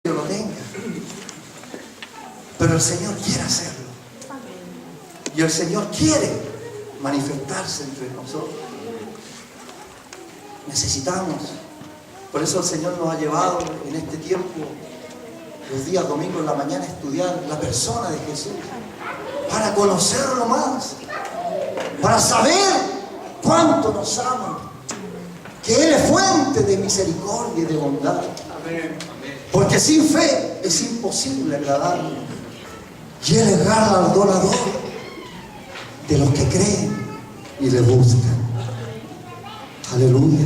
lo tenga. Pero el Señor quiere hacerlo. Y el Señor quiere manifestarse entre nosotros. Necesitamos. Por eso el Señor nos ha llevado en este tiempo, los días domingos en la mañana, a estudiar la persona de Jesús. Para conocerlo más. Para saber cuánto nos ama. Que Él es fuente de misericordia y de bondad. Porque sin fe es imposible agradarle. Y Él es galardonador de los que creen y le buscan. Aleluya.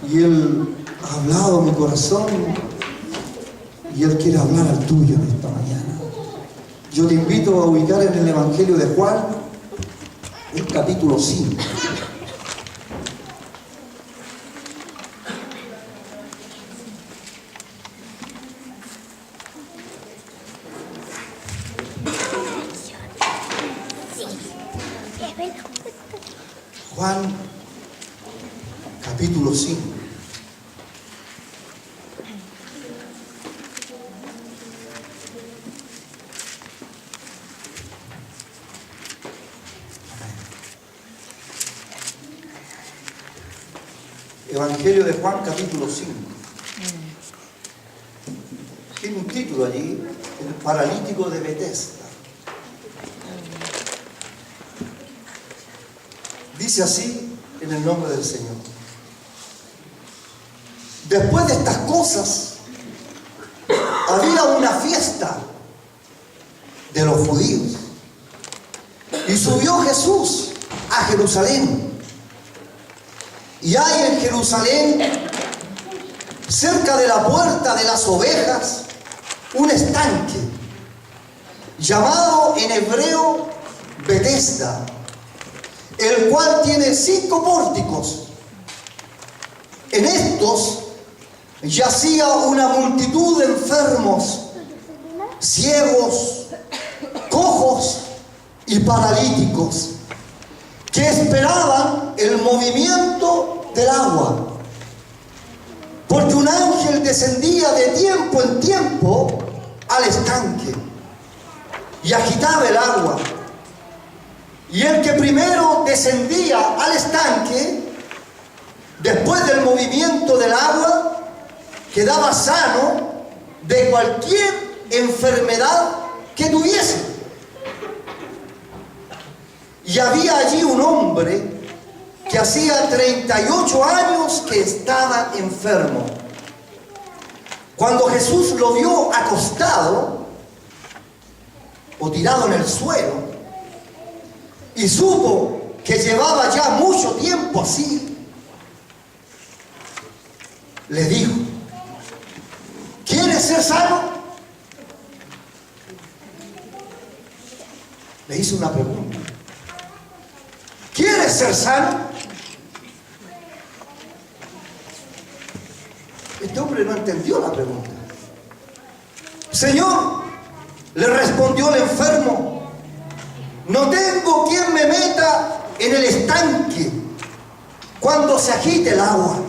Y Él ha hablado a mi corazón y Él quiere hablar al tuyo en esta mañana. Yo te invito a ubicar en el Evangelio de Juan, el capítulo 5. Juan, capítulo 5. Evangelio de Juan, capítulo 5. Tiene un título allí, el paralítico de Betesda. Dice así en el nombre del Señor. Después de estas cosas, había una fiesta de los judíos. Y subió Jesús a Jerusalén. Y hay en Jerusalén, cerca de la puerta de las ovejas, un estanque, llamado en hebreo Betesda, el cual tiene 5 pórticos. En estos yacía una multitud de enfermos, ciegos, cojos y paralíticos, que esperaban el movimiento del agua. Porque un ángel descendía de tiempo en tiempo al estanque y agitaba el agua. Y el que primero descendía al estanque, después del movimiento del agua, quedaba sano de cualquier enfermedad que tuviese. Y había allí un hombre que hacía 38 años que estaba enfermo. Cuando Jesús lo vio acostado o tirado en el suelo, y supo que llevaba ya mucho tiempo así, le dijo: ¿quieres ser sano? Le hizo una pregunta. ¿Quieres ser sano? Este hombre no entendió la pregunta. Señor, le respondió el enfermo, no tengo quien me meta en el estanque cuando se agite el agua.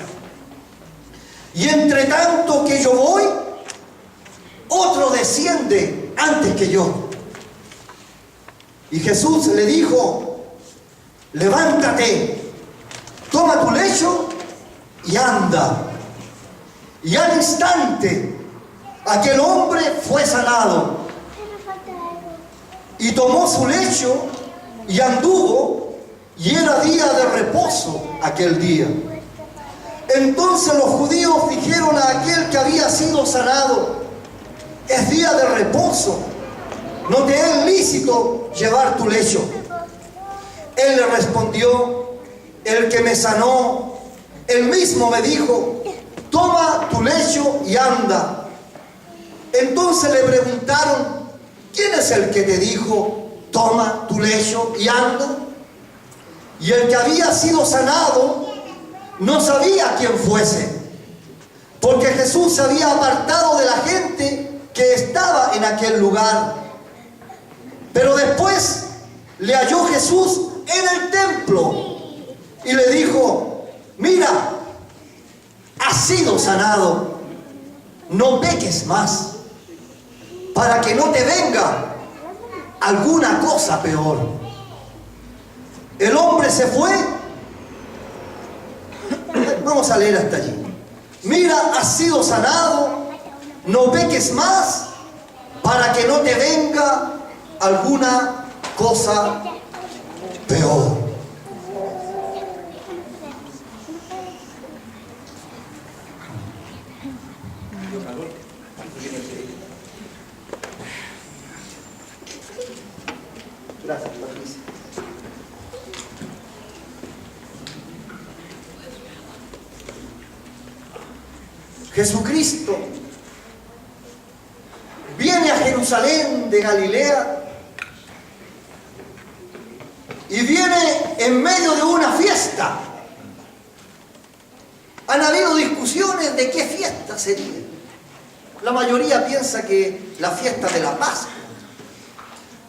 Y entre tanto que yo voy, otro desciende antes que yo. Y Jesús le dijo: levántate, toma tu lecho y anda. Y al instante aquel hombre fue sanado. Y tomó su lecho y anduvo, y era día de reposo aquel día. Entonces los judíos dijeron a aquel que había sido sanado: es día de reposo, no te es lícito llevar tu lecho. Él le respondió: el que me sanó, él mismo me dijo: toma tu lecho y anda. Entonces le preguntaron: ¿quién es el que te dijo, toma tu lecho y anda? Y el que había sido sanado no sabía quién fuese, porque Jesús se había apartado de la gente que estaba en aquel lugar. Pero después le halló Jesús en el templo y le dijo: mira, has sido sanado, no peques más, para que no te venga alguna cosa peor. El hombre se fue. Vamos a leer hasta allí. Mira, has sido sanado, no peques más, para que no te venga alguna cosa peor. Gracias, Patricia. Jesucristo viene a Jerusalén de Galilea y viene en medio de una fiesta. Han habido discusiones de qué fiesta sería. La mayoría piensa que la fiesta de la Pascua.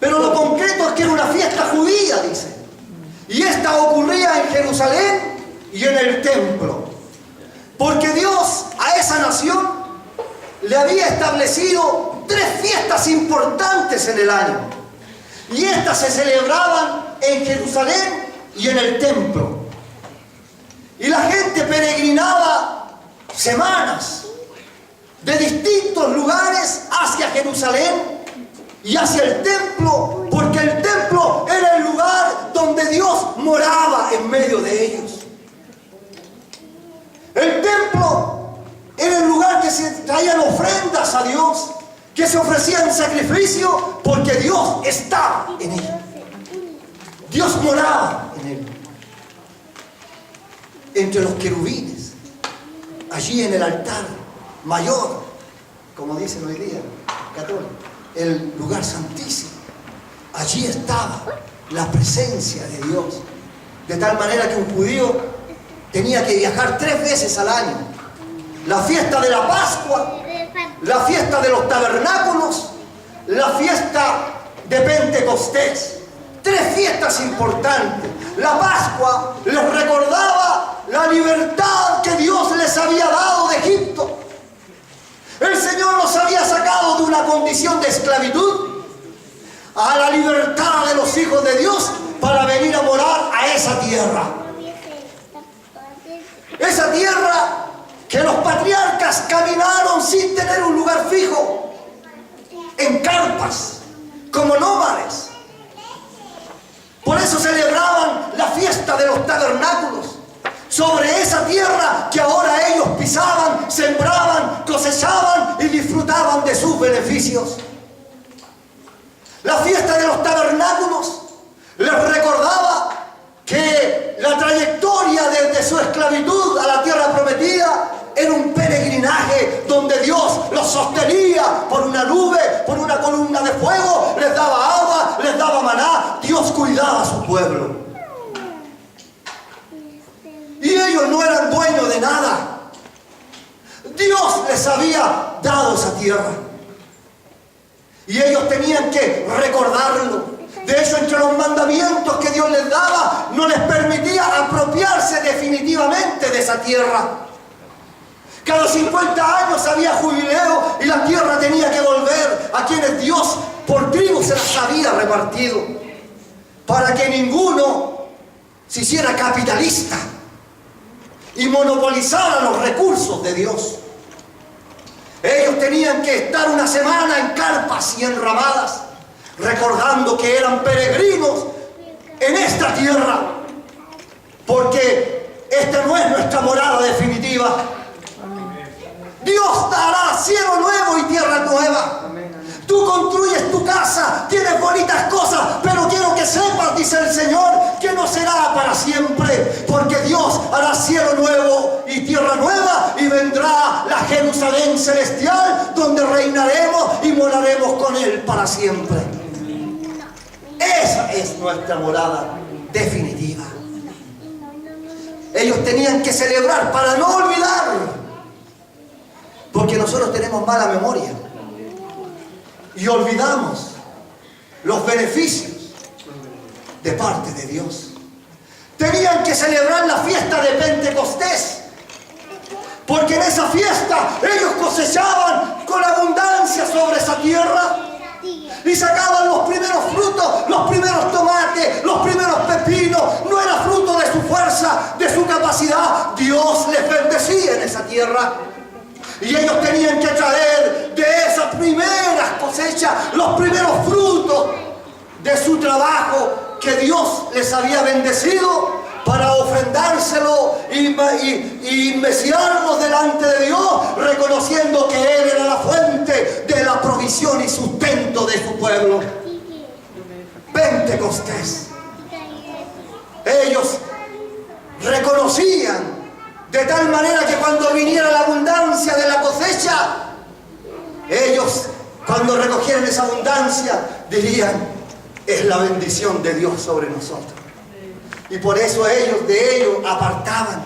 Pero lo concreto es que era una fiesta judía, dice. Y esta ocurría en Jerusalén y en el templo. Porque Dios a esa nación le había establecido 3 fiestas importantes en el año. Y estas se celebraban en Jerusalén y en el templo. Y la gente peregrinaba semanas de distintos lugares hacia Jerusalén y hacia el templo, porque el templo era el lugar donde Dios moraba en medio de ellos. El templo era el lugar que se traían ofrendas a Dios, que se ofrecían sacrificio, porque Dios estaba en él. Dios moraba en él. Entre los querubines, allí en el altar mayor, como dicen hoy día, católicos, el lugar santísimo. Allí estaba la presencia de Dios. De tal manera que un judío tenía que viajar 3 veces al año. La fiesta de la Pascua, la fiesta de los tabernáculos, la fiesta de Pentecostés. 3 fiestas importantes. La Pascua les recordaba la libertad que Dios les había dado de Egipto. El Señor los había sacado de una condición de esclavitud a la libertad de los hijos de Dios para venir a morar a esa tierra. Esa tierra que los patriarcas caminaron sin tener un lugar fijo, en carpas, como nómades. Por eso celebraban la fiesta de los tabernáculos, sobre esa tierra que ahora ellos pisaban, sembraban, cosechaban y disfrutaban de sus beneficios. La fiesta de los tabernáculos les recordaba que la trayectoria desde su esclavitud a la tierra prometida era un peregrinaje donde Dios los sostenía por una nube, por una columna de fuego, les daba agua, les daba maná. Dios cuidaba a su pueblo. Y ellos no eran dueños de nada. Dios les había dado esa tierra. Y ellos tenían que recordarlo. De hecho, entre los mandamientos que Dios les daba, no les permitía apropiarse definitivamente de esa tierra. Cada 50 años había jubileo y la tierra tenía que volver a quienes Dios por tribu se las había repartido, para que ninguno se hiciera capitalista y monopolizara los recursos de Dios. Ellos tenían que estar una semana en carpas y en ramadas, recordando que eran peregrinos en esta tierra, porque esta no es nuestra morada definitiva. Dios dará cielo nuevo y tierra nueva. Tú construyes tu casa, tienes bonitas cosas, pero quiero que sepas, dice el Señor, que no será para siempre, porque Dios hará cielo nuevo y tierra nueva, y vendrá la Jerusalén celestial, donde reinaremos y moraremos con Él para siempre. Esa es nuestra morada definitiva. Ellos tenían que celebrar para no olvidar, porque nosotros tenemos mala memoria y olvidamos los beneficios de parte de Dios. Tenían que celebrar la fiesta de Pentecostés Porque en esa fiesta ellos cosechaban con abundancia sobre esa tierra. Y sacaban los primeros frutos, los primeros tomates, los primeros pepinos. No era fruto de su fuerza, de su capacidad. Dios les bendecía en esa tierra. Y ellos tenían que traer de esas primeras cosechas, los primeros frutos de su trabajo que Dios les había bendecido, para ofrendárselo y meciarlos delante de Dios, reconociendo que Él era la fuente de la provisión y sustento de su pueblo. Pentecostés. Ellos reconocían de tal manera que cuando viniera la abundancia de la cosecha, ellos, cuando recogieran esa abundancia, dirían: es la bendición de Dios sobre nosotros. Y por eso ellos de ellos apartaban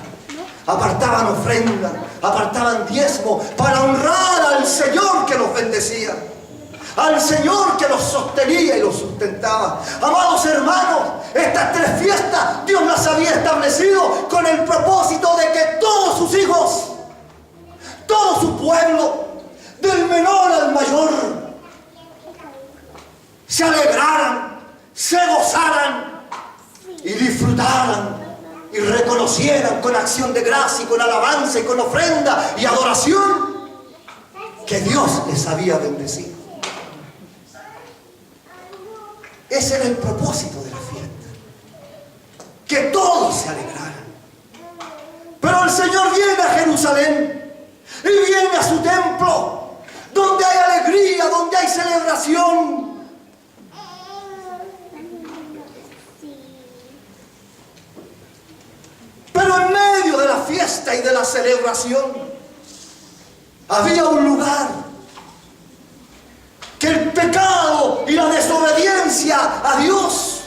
ofrenda, apartaban diezmo, para honrar al Señor que los bendecía, al Señor que los sostenía y los sustentaba. Amados hermanos, estas tres fiestas Dios las había establecido con el propósito de que todos sus hijos, todo su pueblo, del menor al mayor, se alegraran, se gozaran y disfrutaran y reconocieran con acción de gracia y con alabanza y con ofrenda y adoración que Dios les había bendecido. Ese era el propósito de la fiesta, que todos se alegraran. Pero el Señor viene a Jerusalén y viene a su templo, donde hay alegría, donde hay celebración. Pero en medio de la fiesta y de la celebración había un lugar que el pecado y la desobediencia a Dios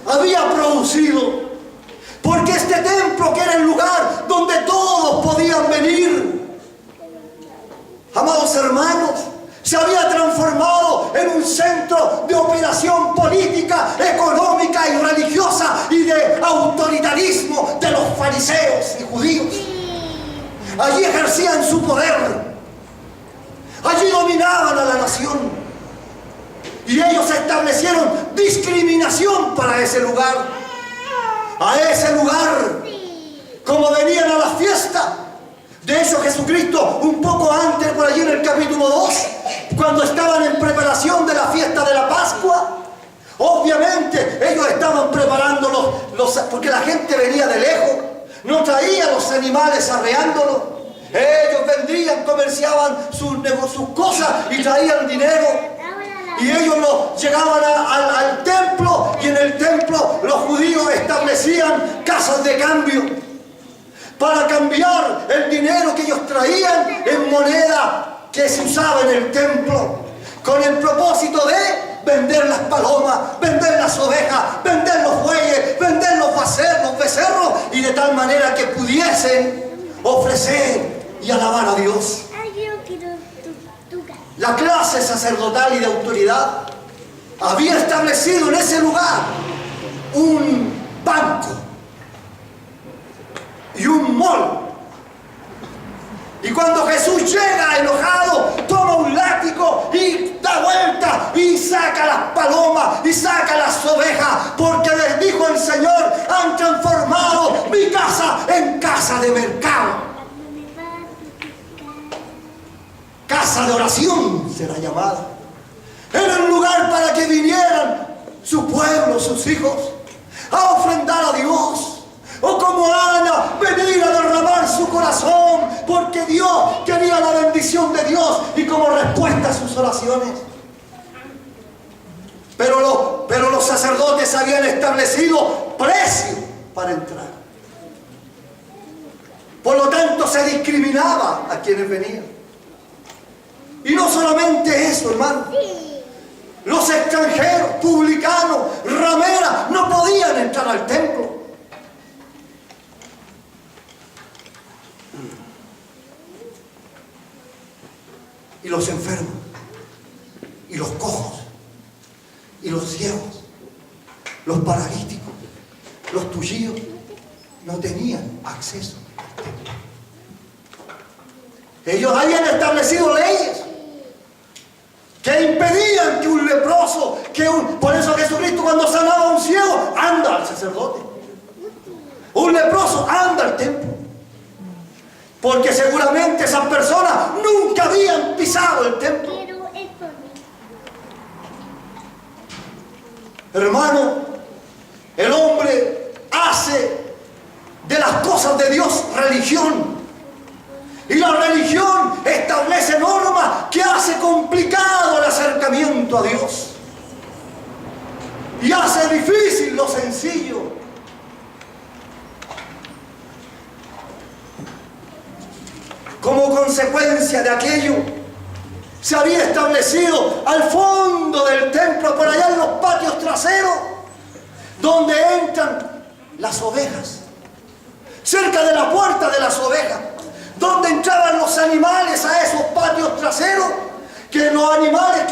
había producido. Porque este templo, que era el lugar donde todos podían venir, amados hermanos, se había transformado en un centro de operación política, económica y religiosa y de autoritarismo de los fariseos y judíos. Allí ejercían su poder, allí dominaban a la nación, y ellos establecieron discriminación para ese lugar. A ese lugar, como venían a la fiesta. De hecho, Jesucristo, un poco antes, por allí en el capítulo 2, cuando estaban en preparación de la fiesta de la Pascua, obviamente ellos estaban preparando porque la gente venía de lejos, no traían los animales arreándolos. Ellos vendían, comerciaban sus cosas y traían dinero. Y ellos llegaban al templo, y en el templo los judíos establecían casas de cambio para cambiar el dinero que ellos traían en moneda que se usaba en el templo, con el propósito de vender las palomas, vender las ovejas, vender los bueyes, vender los becerros, y de tal manera que pudiesen ofrecer y alabar a Dios. La clase sacerdotal y de autoridad había establecido en ese lugar un banco y un mol. Y cuando Jesús llega enojado, toma un látigo y da vuelta y saca las palomas y saca las ovejas, porque les dijo el Señor: han transformado mi casa en casa de mercado. Casa de oración será llamada. Era un lugar para que vinieran su pueblo, sus hijos, a ofrendar a Dios. O como Ana, venir a derramar su corazón, porque Dios quería la bendición de Dios y como respuesta a sus oraciones. Pero los sacerdotes habían establecido precio para entrar. Por lo tanto, se discriminaba a quienes venían. Y no solamente eso, hermano. Los extranjeros, publicanos, rameras, no podían entrar al templo. Y los enfermos, y los cojos, y los ciegos, los paralíticos, los tullidos, no tenían acceso al templo. Ellos habían establecido leyes que impedían que un leproso, por eso Jesucristo cuando sanaba a un ciego, anda al sacerdote. Un leproso anda al templo. Porque seguramente esas personas nunca habían pisado el templo. Hermano, el hombre hace de las cosas de Dios religión. Y la religión establece normas que hace complicado el acercamiento a Dios. Y hace difícil lo sencillo. Como consecuencia de aquello, se había establecido al fondo del templo, por allá en los patios traseros, donde entran las ovejas, cerca de la puerta de las ovejas, donde entraban los animales a esos patios traseros, que los animales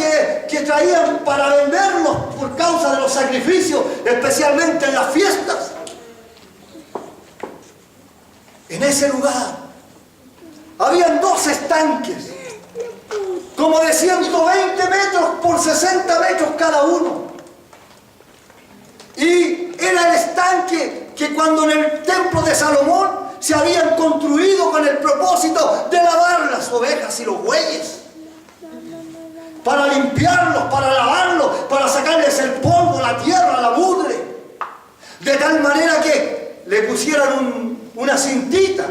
que traían para venderlos por causa de los sacrificios, especialmente en las fiestas. En ese lugar habían 2 estanques, como de 120 metros por 60 metros cada uno. Y era el estanque que cuando en el templo de Salomón se habían construido con el propósito de lavar las ovejas y los bueyes, para limpiarlos, para lavarlos, para sacarles el polvo, la tierra, la mugre, de tal manera que le pusieran una cintita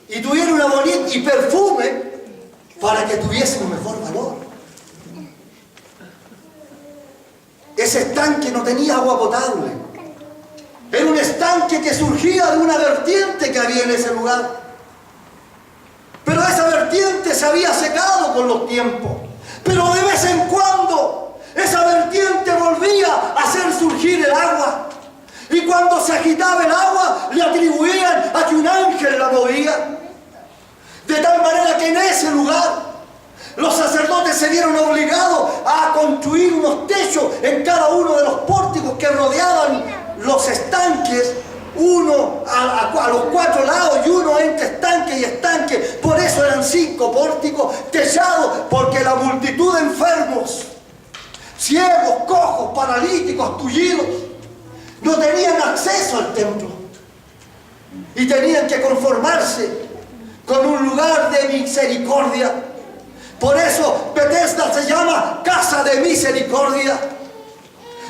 y tuviera una bonita y perfume para que tuviese un mejor valor. Ese estanque no tenía agua potable. Era un estanque que surgía de una vertiente que había en ese lugar. Pero esa vertiente se había secado con los tiempos. Pero de vez en cuando esa vertiente volvía a hacer surgir el agua. Y cuando se agitaba el agua, le atribuían a que un ángel la movía. De tal manera que en ese lugar los sacerdotes se vieron obligados a construir unos techos en cada uno de los pórticos que rodeaban los estanques, uno a los 4 lados y uno entre estanque y estanque. Por eso eran 5 pórticos techados, porque la multitud de enfermos, ciegos, cojos, paralíticos, tullidos, no tenían acceso al templo y tenían que conformarse con un lugar de misericordia. Por eso Betesda se llama casa de misericordia,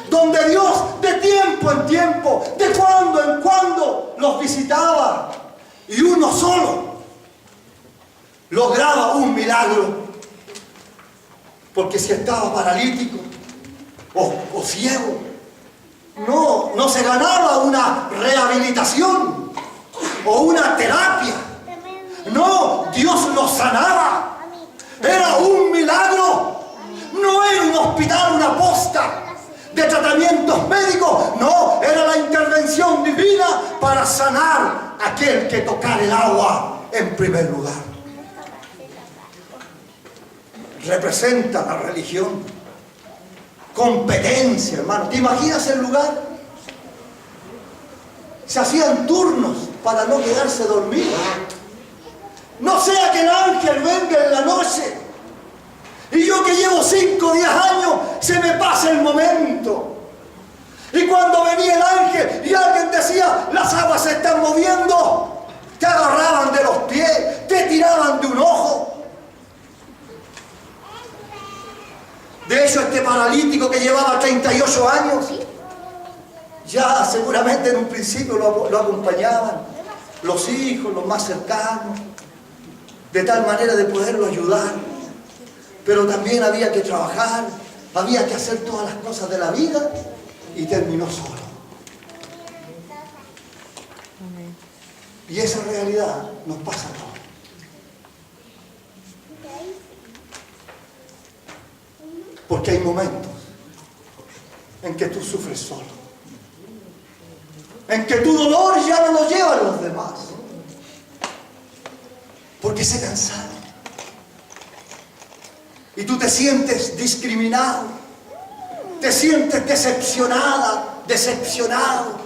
donde Dios de tiempo en tiempo, de cuando en cuando los visitaba, y uno solo lograba un milagro. Porque si estaba paralítico o ciego, no se ganaba una rehabilitación o una terapia. No, Dios lo sanaba. Era un milagro. No era un hospital, una posta de tratamientos médicos. No, era la intervención divina para sanar a aquel que tocara el agua en primer lugar. Representa la religión competencia, hermano. ¿Te imaginas el lugar? Se hacían turnos para no quedarse dormido. No sea que el ángel venga en la noche y yo que llevo 5 o 10 años se me pasa el momento. Y cuando venía el ángel y alguien decía, las aguas se están moviendo, te agarraban de los pies, te tiraban de un ojo. De hecho, este paralítico que llevaba 38 años, ya seguramente en un principio lo acompañaban los hijos, los más cercanos, de tal manera de poderlo ayudar. Pero también había que trabajar, había que hacer todas las cosas de la vida, y terminó solo. Y esa realidad nos pasa a todos. Porque hay momentos en que tú sufres solo, en que tu dolor ya no lo llevan los demás, porque se cansaron. Y tú te sientes discriminado, te sientes decepcionada, decepcionado.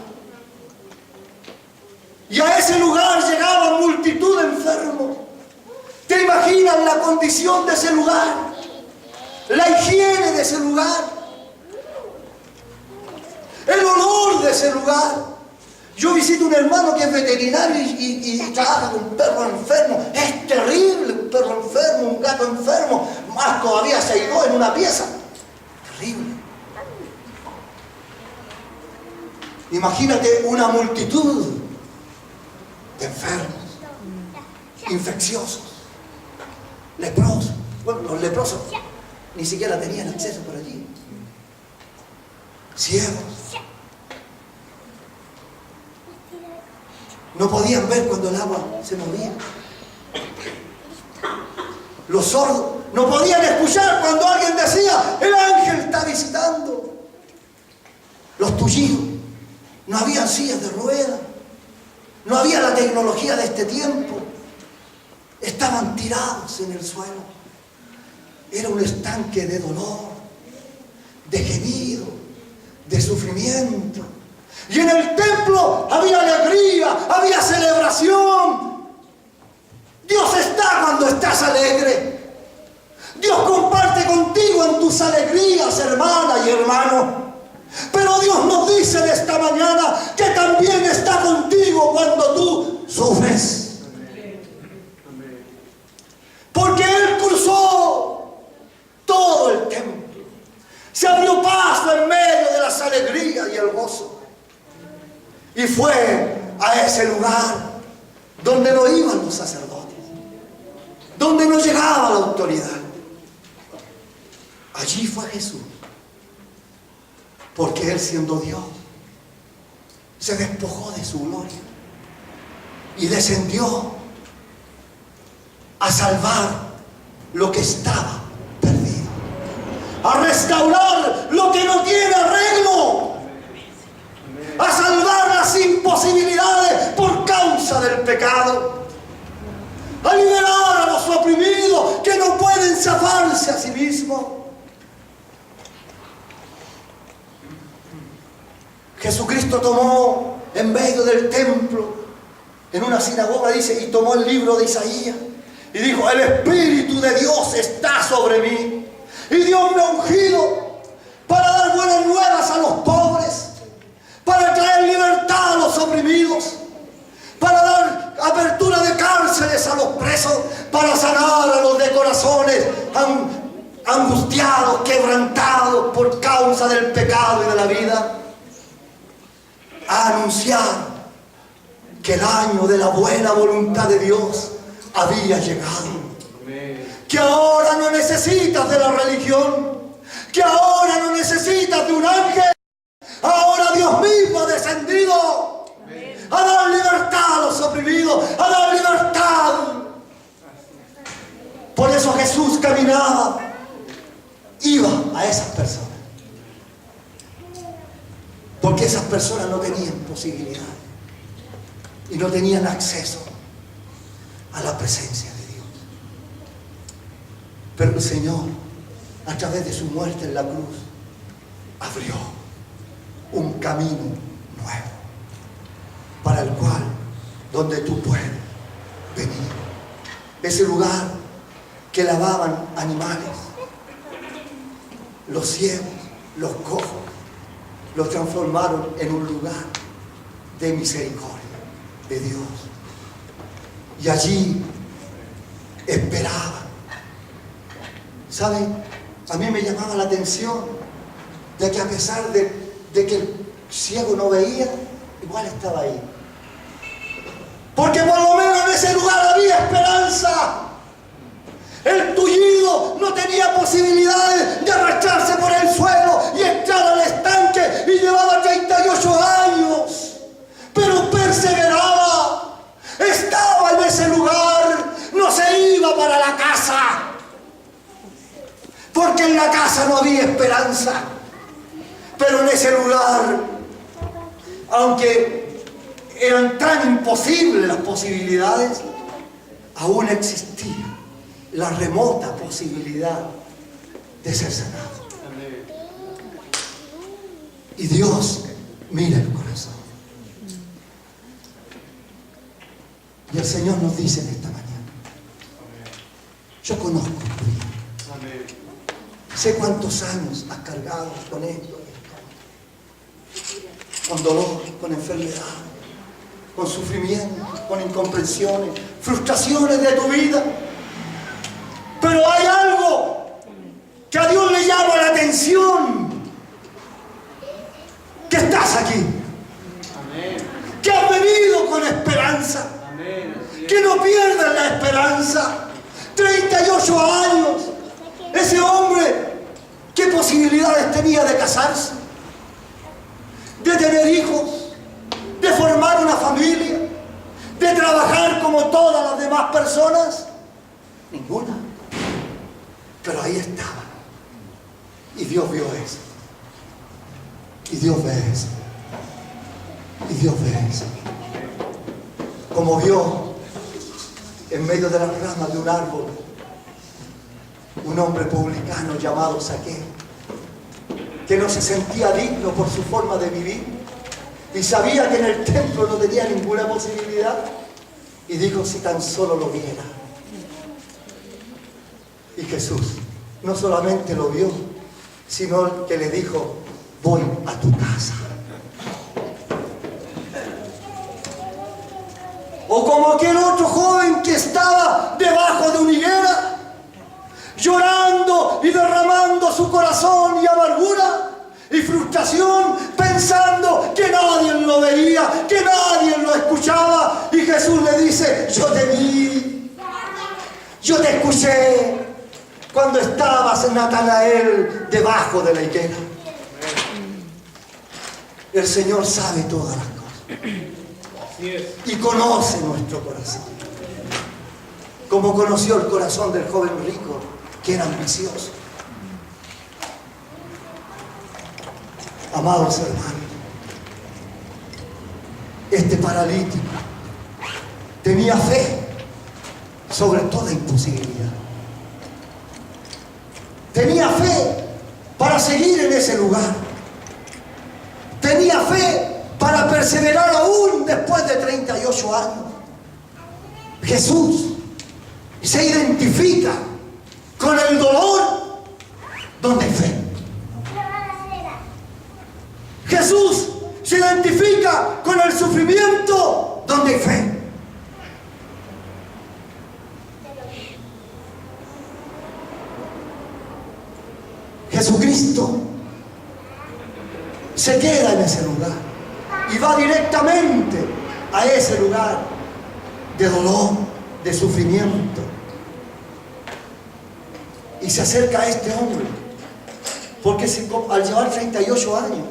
Y a ese lugar llegaban multitud de enfermos. ¿Te imaginas la condición de ese lugar? La higiene de ese lugar. El olor de ese lugar. Yo visito un hermano que es veterinario y trabaja con perros enfermos. Es terrible un perro enfermo, un gato enfermo. Más todavía 6-2 en una pieza. Terrible. Imagínate una multitud de enfermos, infecciosos, leprosos. Bueno, los leprosos ni siquiera tenían acceso por allí. Ciegos. No podían ver cuando el agua se movía. Los sordos no podían escuchar cuando alguien decía: el ángel está visitando. Los tullidos, no habían sillas de ruedas, no había la tecnología de este tiempo. Estaban tirados en el suelo. Era un estanque de dolor, de gemido, de sufrimiento. Y en el templo había alegría, había celebración. Dios está cuando estás alegre. Dios comparte contigo en tus alegrías, hermana y hermano. Pero Dios nos dice en esta mañana que también está contigo cuando tú sufres. Porque Él cruzó todo el templo. Se abrió paso en medio de las alegrías y el gozo. Y fue a ese lugar donde no iban los sacerdotes, donde no llegaba la autoridad. Allí fue Jesús, porque Él, siendo Dios, se despojó de su gloria y descendió a salvar lo que estaba perdido, a restaurar lo que no tiene arreglo, a salvar las imposibilidades por causa del pecado, a liberar a los oprimidos que no pueden zafarse a sí mismos. Jesucristo tomó en medio del templo, en una sinagoga dice, y tomó el libro de Isaías y dijo: el Espíritu de Dios está sobre mí y Dios me ha ungido para dar buenas nuevas a los pobres, para traer libertad a los oprimidos, para dar apertura de cárceles a los presos, para sanar a los de corazones angustiados, quebrantados por causa del pecado y de la vida, a anunciar que el año de la buena voluntad de Dios había llegado. Que ahora no necesitas de la religión, que ahora no necesitas de un ángel. Ahora Dios mismo ha descendido a dar libertad a los oprimidos, a dar libertad. Por eso Jesús caminaba, iba a esas personas, porque esas personas no tenían posibilidad y no tenían acceso a la presencia de Dios. Pero el Señor, a través de su muerte en la cruz, abrió un camino nuevo para el cual, donde tú puedes venir. Ese lugar que lavaban animales, los ciegos, los cojos, los transformaron en un lugar de misericordia de Dios. Y allí esperaban. ¿Saben? A mí me llamaba la atención de que a pesar de que el ciego no veía, igual estaba ahí. Porque por lo menos en ese lugar había esperanza. El tullido no tenía posibilidades de arrastrarse por el suelo y entrar al estanque, y llevaba 38 años, pero perseveraba, estaba en ese lugar, no se iba para la casa, porque en la casa no había esperanza. Pero en ese lugar, aunque eran tan imposibles las posibilidades, aún existía la remota posibilidad de ser sanado. Y Dios mira el corazón. Y el Señor nos dice en esta mañana: yo conozco tu vida. Sé cuántos años has cargado con esto, con dolor, con enfermedad, con sufrimiento, con incomprensiones, frustraciones de tu vida. Pero hay algo que a Dios le llama la atención: que estás aquí, que has venido con esperanza, que no pierdas la esperanza. 38 años, ese hombre, ¿qué posibilidades tenía de casarse, de tener hijos, de formar una familia, de trabajar como todas las demás personas? Ninguna. Pero ahí estaba. Y Dios vio eso. Y Dios ve eso. Y Dios ve eso. Como vio en medio de las ramas de un árbol un hombre publicano llamado Zaqueo, que no se sentía digno por su forma de vivir y sabía que en el templo no tenía ninguna posibilidad, y dijo: si tan solo lo viera. Y Jesús no solamente lo vio, sino que le dijo: voy a tu casa. O como aquel otro joven que estaba debajo de una higuera, llorando y derramando su corazón y amargura y frustración, pensando que nadie lo veía, que nadie lo escuchaba. Y Jesús le dice: yo te vi, yo te escuché cuando estabas en Natanael debajo de la higuera. El Señor sabe todas las cosas y conoce nuestro corazón, como conoció el corazón del joven rico, que era ambicioso. Amados hermanos, este paralítico tenía fe sobre toda imposibilidad. Tenía fe para seguir en ese lugar. Tenía fe para perseverar aún después de 38 años. Jesús se identifica con el dolor donde hay fe. Jesús se identifica con el sufrimiento donde hay fe. Jesucristo se queda en ese lugar y va directamente a ese lugar de dolor, de sufrimiento, y se acerca a este hombre, porque al llevar 38 años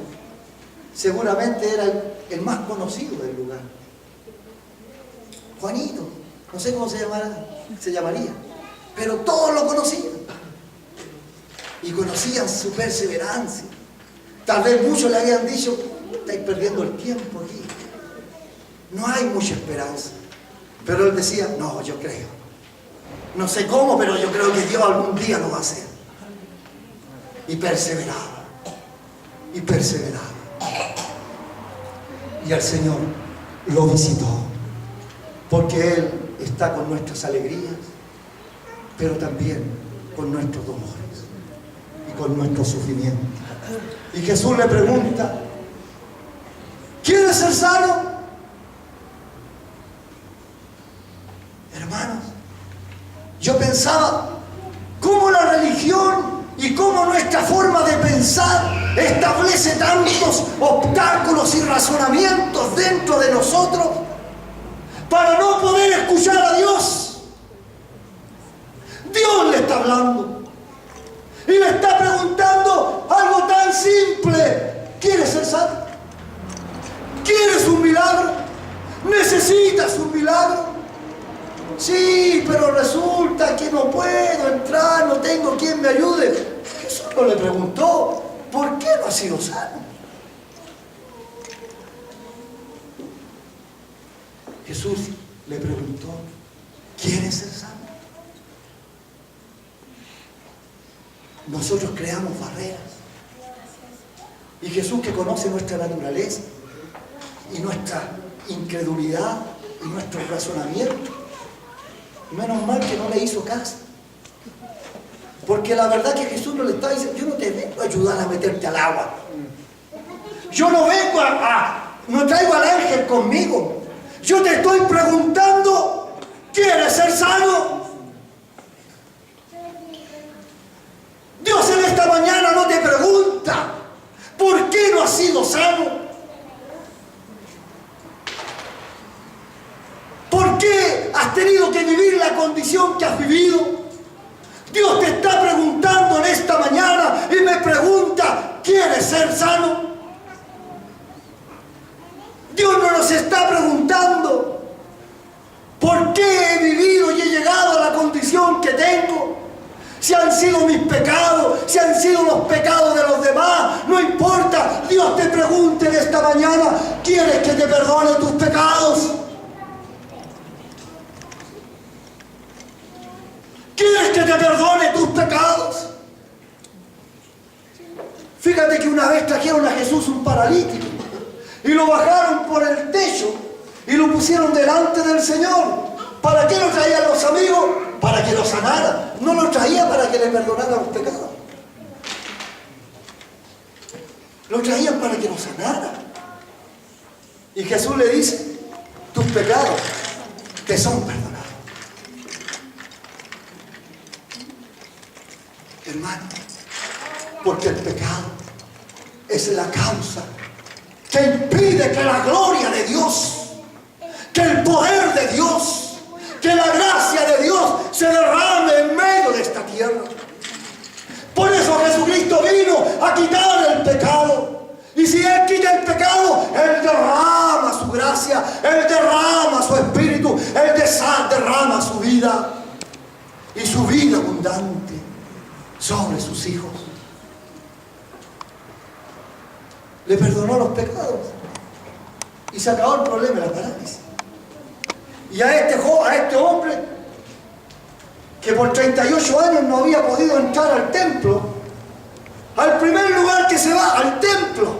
seguramente era el más conocido del lugar. Juanito, no sé cómo se llamaría, pero todos lo conocían y conocían su perseverancia. Tal vez muchos le habían dicho: estáis perdiendo el tiempo aquí, no hay mucha esperanza. Pero él decía: no, yo creo. No sé cómo, pero yo creo que Dios algún día lo va a hacer. Y perseveraba. Y perseveraba. Y el Señor lo visitó. Porque Él está con nuestras alegrías, pero también con nuestros dolores y con nuestro sufrimiento. Y Jesús le pregunta: ¿quieres ser sano? Hermanos, yo pensaba cómo la religión y cómo nuestra forma de pensar establece tantos obstáculos y razonamientos dentro de nosotros para no poder escuchar a Dios. Dios le está hablando y le está preguntando algo tan simple: ¿quieres ser sano? ¿Quieres un milagro? ¿Necesitas un milagro? Sí, pero resulta que no puedo entrar, no tengo quien me ayude. Jesús no le preguntó: ¿por qué no has sido sano? Jesús le preguntó: ¿quieres ser sano? Nosotros creamos barreras. Y Jesús, que conoce nuestra naturaleza y nuestra incredulidad y nuestro razonamiento. Menos mal que no le hizo caso. Porque la verdad que Jesús no le está diciendo, yo no te vengo a ayudar a meterte al agua. Yo no vengo no traigo al ángel conmigo. Yo te estoy preguntando, ¿quieres ser sano? Dios en esta mañana no te pregunta, ¿por qué no has sido sano? ¿Por qué has tenido que vivir la condición que has vivido? Dios te está preguntando en esta mañana y me pregunta, ¿quieres ser sano? Dios no nos está preguntando, ¿por qué he vivido y he llegado a la condición que tengo? Si han sido mis pecados, si han sido los pecados de los demás, no importa. Dios te pregunta en esta mañana, ¿quieres que te perdone tus pecados? ¿Quieres que te perdone tus pecados? Fíjate que una vez trajeron a Jesús un paralítico y lo bajaron por el techo y lo pusieron delante del Señor. ¿Para qué lo traían los amigos? Para que lo sanara. No lo traía para que le perdonara los pecados. Lo traían para que lo sanara. Y Jesús le dice, tus pecados te son perdonados. Hermano, porque el pecado es la causa que impide que la gloria de Dios, que el poder de Dios, que la gracia de Dios se derrame en medio de esta tierra. Por eso Jesucristo vino a quitar el pecado. Y si Él quita el pecado, Él derrama su gracia, Él derrama su espíritu, Él derrama su vida y su vida abundante sobre sus hijos. Le perdonó los pecados y se acabó el problema de la parálisis. Y a este hombre que por 38 años no había podido entrar al templo, al primer lugar que se va, al templo,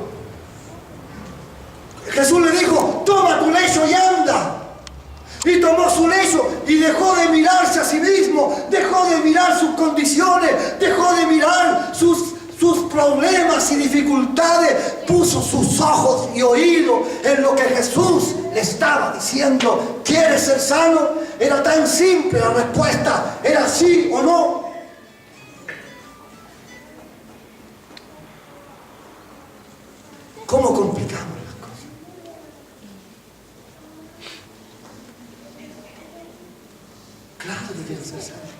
Jesús le dijo, toma tu lecho y anda. Y tomó su lecho y dejó de mirarse a sí mismo, dejó de mirar sus condiciones, dejó de mirar sus problemas y dificultades, puso sus ojos y oídos en lo que Jesús le estaba diciendo. ¿Quieres ser sano? Era tan simple la respuesta, era sí o no. ¿Cómo complicamos las cosas? Claro que quiero ser sano.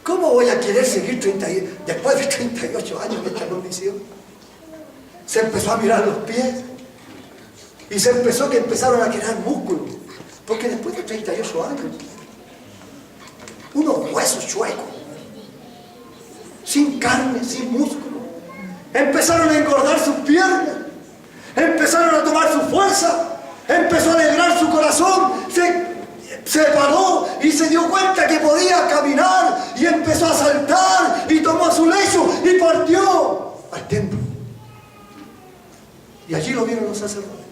¿Cómo voy a querer seguir después de 38 años en esta condición? Se empezó a mirar los pies y empezaron a crear músculos, porque después de 38 años, unos huesos chuecos, sin carne, sin músculo, empezaron a engordar sus piernas, empezaron a tomar su fuerza, empezó a alegrar su corazón, se paró y se dio cuenta que podía caminar y empezó a saltar y tomó su lecho y partió al templo. Y allí lo vieron los sacerdotes.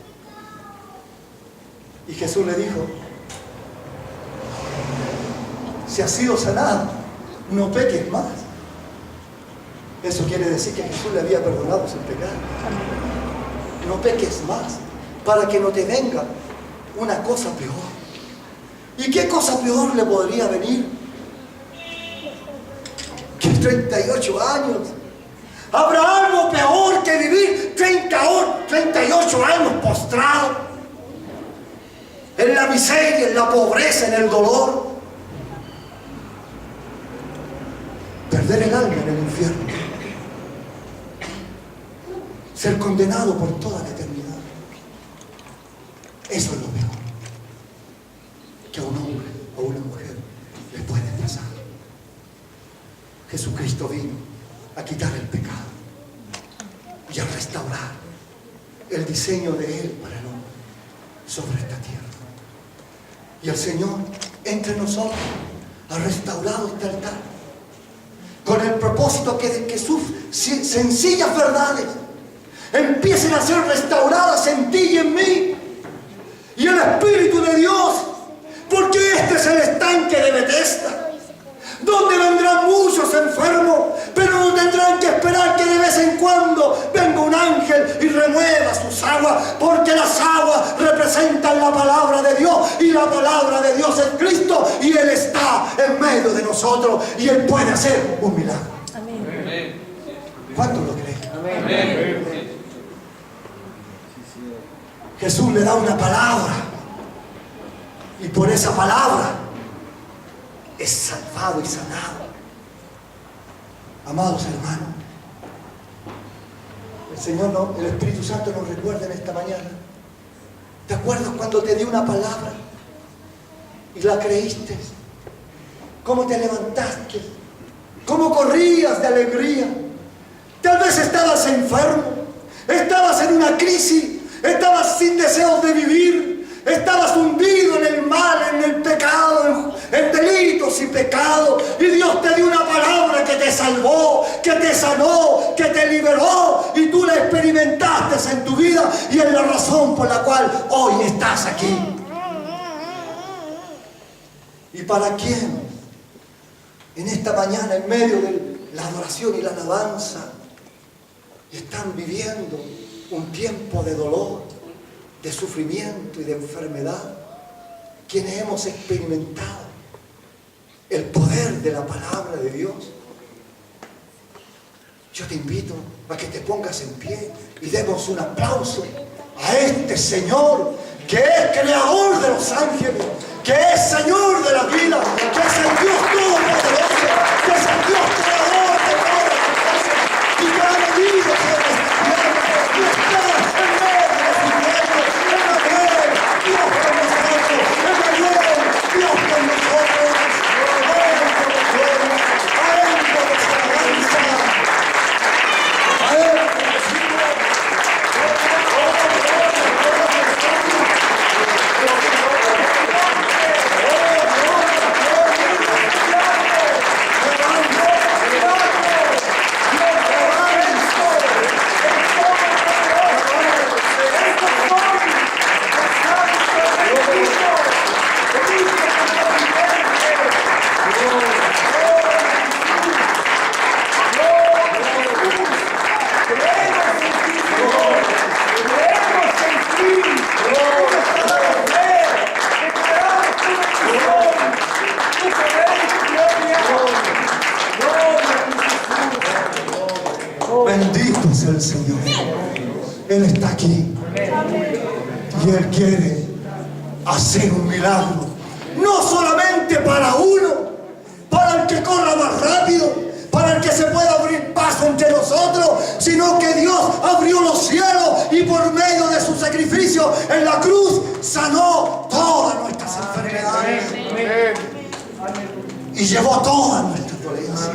Y Jesús le dijo, si has sido sanado, no peques más. Eso quiere decir que Jesús le había perdonado su pecado. No peques más, para que no te venga una cosa peor. ¿Y qué cosa peor le podría venir? Que 38 años. ¿Habrá algo peor que vivir 38 años postrado en la miseria, en la pobreza, en el dolor? Perder el alma en el infierno. Ser condenado por toda la eternidad. Eso es lo peor que a un hombre o a una mujer le puede pasar. Jesucristo vino a quitar el pecado y a restaurar el diseño de Él para el hombre sobre esta tierra. Y el Señor entre nosotros ha restaurado este altar con el propósito que sus sencillas verdades empiecen a ser restauradas en ti y en mí. y el Espíritu de Dios, porque este es el estanque de Betesda, donde vendrán muchos enfermos, pero no tendrán que esperar que de vez en cuando venga un ángel y remueva sus aguas, porque las aguas representan la palabra de Dios, y la palabra de Dios es Cristo, y Él está en medio de nosotros, y Él puede hacer un milagro. Amén. ¿Cuántos lo creen? Amén. Jesús le da una palabra, y por esa palabra es salvado y sanado. Amados hermanos, el Espíritu Santo nos recuerda en esta mañana. ¿Te acuerdas cuando te di una palabra y la creíste? ¿Cómo te levantaste? ¿Cómo corrías de alegría? Tal vez estabas enfermo, estabas en una crisis, estabas sin deseos de vivir, estabas hundido en el mal, en el pecado, en delitos y pecados, y Dios te dio una palabra que te salvó, que te sanó, que te liberó, y tú la experimentaste en tu vida, y es la razón por la cual hoy estás aquí. ¿Y para quién? En esta mañana, en medio de la adoración y la alabanza, están viviendo un tiempo de dolor, de sufrimiento y de enfermedad, quienes hemos experimentado el poder de la palabra de Dios. Yo te invito a que te pongas en pie y demos un aplauso a este Señor, que es creador de los ángeles, que es Señor de la vida, que es el Dios todopoderoso, que es el Dios creador de todas las cosas, y que ha venido sobre esta tierra y está en medio de su pueblo. Emmanuel, Dios con nosotros, Emmanuel, Dios con nosotros. A Él como gloria, a Él como alabanza, a Él como siglo. Bendito sea el Señor. Él está aquí. Y Él quiere hacer un milagro. No solamente para uno, para el que corra más rápido, para el que se pueda abrir paso entre nosotros, sino que Dios abrió los cielos y por medio de su sacrificio en la cruz sanó todas nuestras enfermedades. Y llevó todas nuestras dolencias.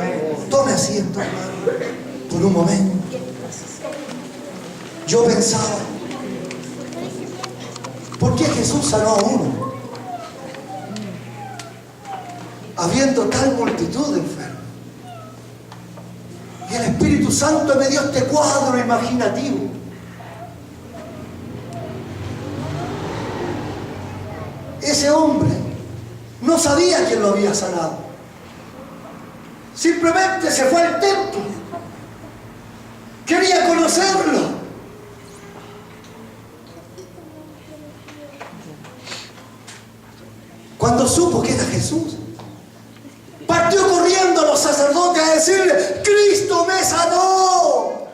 Tome asiento, hermano, por un momento. Yo pensaba, ¿por qué Jesús sanó a uno? Habiendo tal multitud de enfermos. Y el Espíritu Santo me dio este cuadro imaginativo. Ese hombre no sabía quién lo había sanado. Simplemente se fue al templo. Quería conocerlo. Cuando supo que era Jesús, partió corriendo a los sacerdotes a decirle: Cristo me sanó.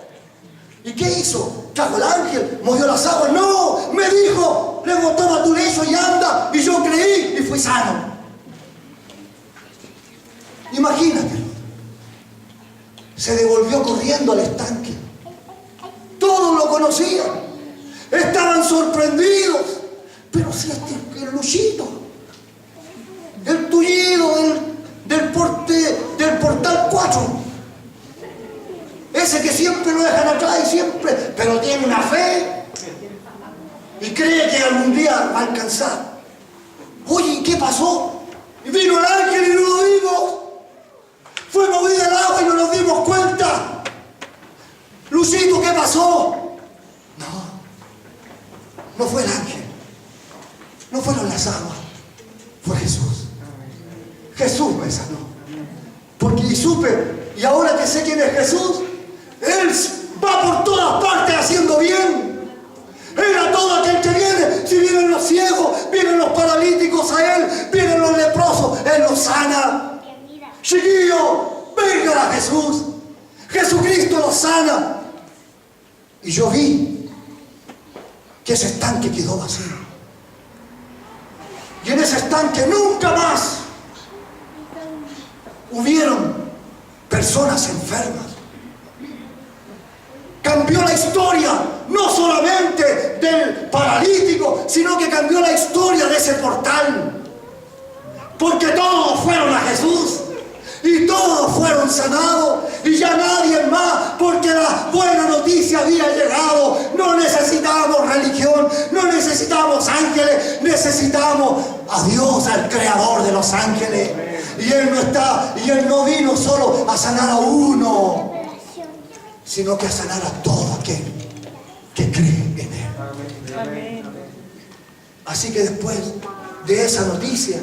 ¿Y qué hizo? ¿Trajo el ángel? ¿Movió las aguas? No, me dijo: toma tu lecho y anda. Y yo creí y fui sano. Imagínate. Se devolvió corriendo al estanque. Todos lo conocían. Estaban sorprendidos. Pero si el Luchito, el tullido del portal 4, ese que siempre lo dejan atrás y siempre, pero tiene una fe y cree que algún día va a alcanzar. Oye, ¿qué pasó? Y vino el ángel y no lo vimos. Fue movida el agua y no nos dimos cuenta. Luchito, ¿qué pasó? No fue el ángel. fueron las aguas, fue Jesús. Jesús me sanó. Porque y supe, y ahora que sé quién es Jesús, Él va por todas partes haciendo bien. Él a todo aquel que viene, si vienen los ciegos, vienen los paralíticos a Él, vienen los leprosos, Él los sana. Chiquillo, vengan a Jesús. Jesucristo los sana. Y yo vi que ese estanque quedó vacío. Y en ese estanque nunca más hubieron personas enfermas. Cambió la historia, no solamente del paralítico, sino que cambió la historia de ese portal. Porque todos fueron a Jesús y todos fueron sanados y ya nadie más, porque la buena noticia había llegado. No necesitamos religión, no necesitamos ángeles, necesitamos a Dios, al creador de los ángeles. Y Él no vino solo a sanar a uno, sino que a sanar a todo aquel que cree en Él. Amén. Así que después de esa noticia,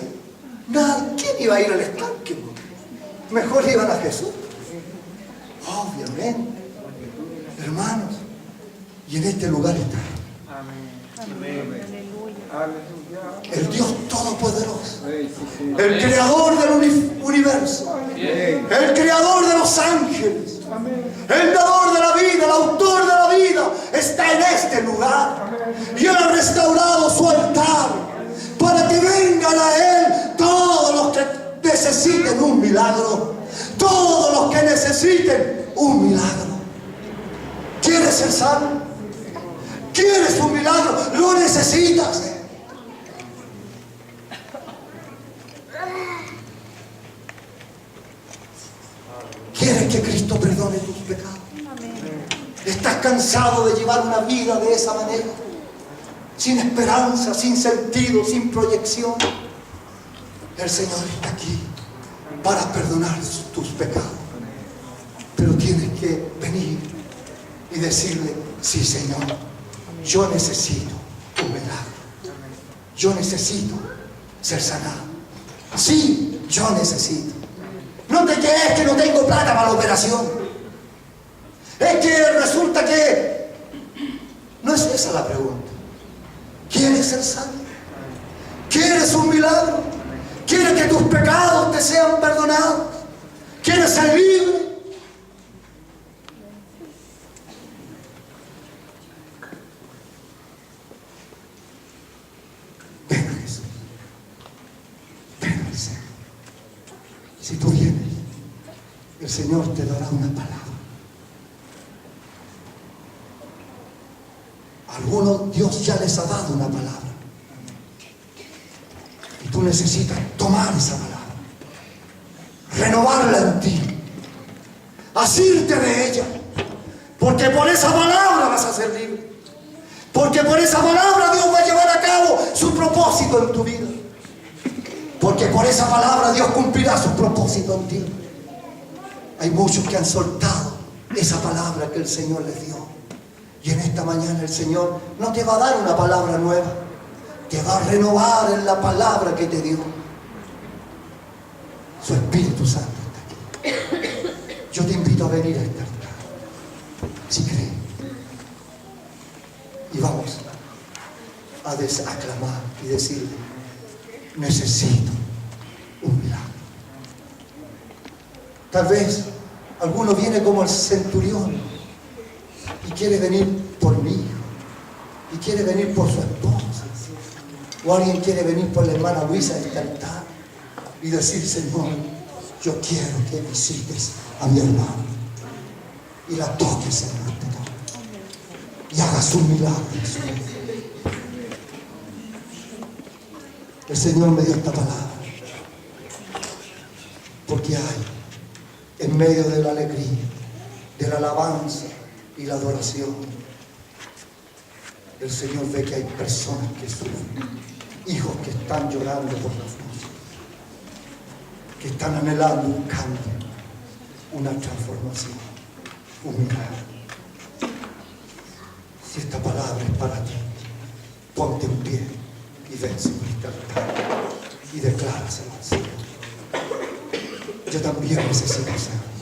¿quién iba a ir al estanque? Mejor iban a Jesús. Obviamente, hermanos, y en este lugar está el Dios Todopoderoso, el Creador del universo, el Creador de los ángeles, el dador de la vida, el autor de la vida, está en este lugar. Y Él ha restaurado su altar para que vengan a Él todos los que necesiten un milagro. Todos los que necesiten un milagro. ¿Quieres ser sano? ¿Quieres un milagro? ¿Lo necesitas? ¿Quieres que Cristo perdone tus pecados? ¿Estás cansado de llevar una vida de esa manera? Sin esperanza, sin sentido, sin proyección. El Señor está aquí para perdonar tus pecados. Pero tienes que venir y decirle: sí, Señor, yo necesito un milagro. Yo necesito ser sanado. Sí, yo necesito. No te quedes que no tengo plata para la operación. Es que resulta que no es esa la pregunta. ¿Quieres ser sano? ¿Quieres un milagro? ¿Quieres que tus pecados te sean perdonados? ¿Quieres ser libre? Ven a Jesús. Ven al Señor. Si tú vienes, el Señor te dará una palabra. A algunos Dios ya les ha dado una palabra. Y tú necesitas tomar esa palabra, renovarla en ti, asirte de ella, porque por esa palabra vas a ser libre, porque por esa palabra Dios va a llevar a cabo su propósito en tu vida, porque por esa palabra Dios cumplirá su propósito en ti. Hay muchos que han soltado esa palabra que el Señor les dio, y en esta mañana el Señor no te va a dar una palabra nueva, te va a renovar en la palabra que te dio. Su Espíritu Santo está aquí. Yo te invito a venir a este altar, si crees, y vamos a aclamar y decirle: necesito un milagro. Tal vez alguno viene como el centurión y quiere venir por mi hijo, y quiere venir por su esposa, o alguien quiere venir por la hermana Luisa a este altar y decir: Señor, yo quiero que visites a mi hermano y la toques, Señor, y hagas un milagro. El Señor me dio esta palabra porque hay, en medio de la alegría, de la alabanza y la adoración, el Señor ve que hay personas que sufren, hijos que están llorando por las noches, que están anhelando un cambio, una transformación, un milagro. Si esta palabra es para ti, ponte en pie y ven sobre este altar y decláraselo al Señor. Yo también necesito ser.